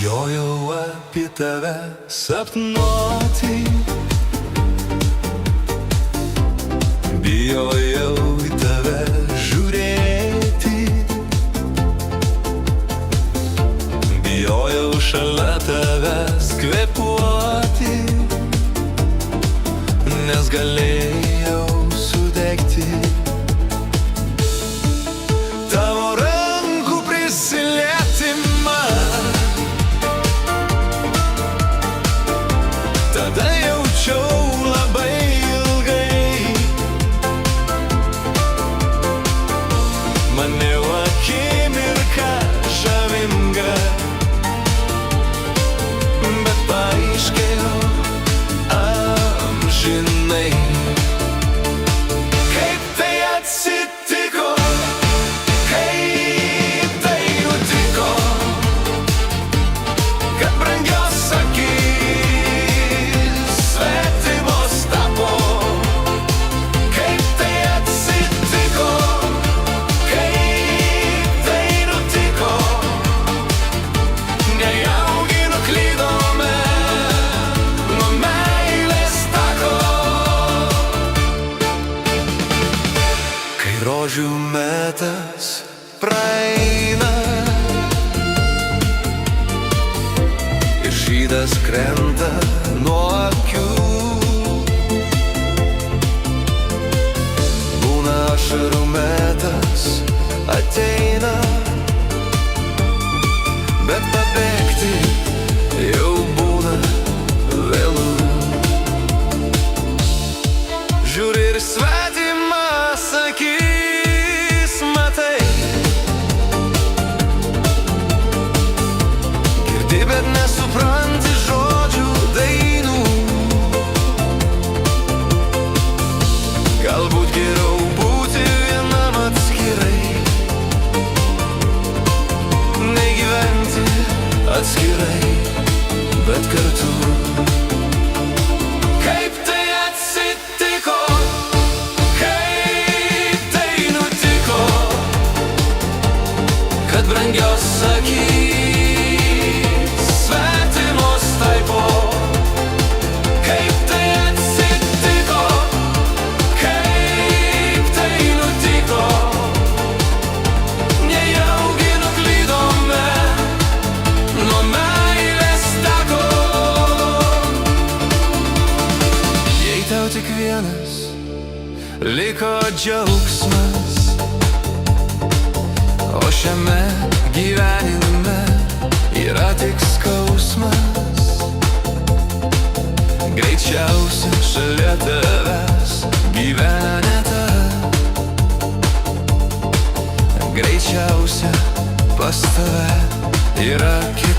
Bijojau apie tave sapnuoti, bijojau į tave žiūrėti, bijojau šalia tavęs kvėpuoti, nes galėjau sudegti. Tavo rankų prisilietimą tada jaučiau labai ilgai. Maniau akimirka žavinga, bet paaiškėjo amžinai. Kaip tai atsitiko, kaip tai nutiko, kad brangios akis svetimos tapo. Kaip tai atsitiko, kaip tai nutiko, nejaugi nuklydome nuo meilės tako. Kai rožių metas praeina ir šydas krenta nuo akių, būna ašarų metas ateina, bet pabėgti jau būna vėlu. Žiūri ir svetimas akis matai, girdi, bet nesupranti žodžių dainų. Galbūt geriau būti vienam atskirai, nei gyventi atskirai, bet kartu. Kaip tai atsitiko, kaip tai nutiko, kad brangios akys svetimos taipo. Kaip tai atsitiko, kaip tai nutiko, nejaugi nuklydome nuo meilės tako. Jei tau tik vienas liko džiaugsmas, o šiame gyvenime yra tik skausmas, greičiausia šalia tavęs gyvena ne ta, greičiausia pas tave yra kita.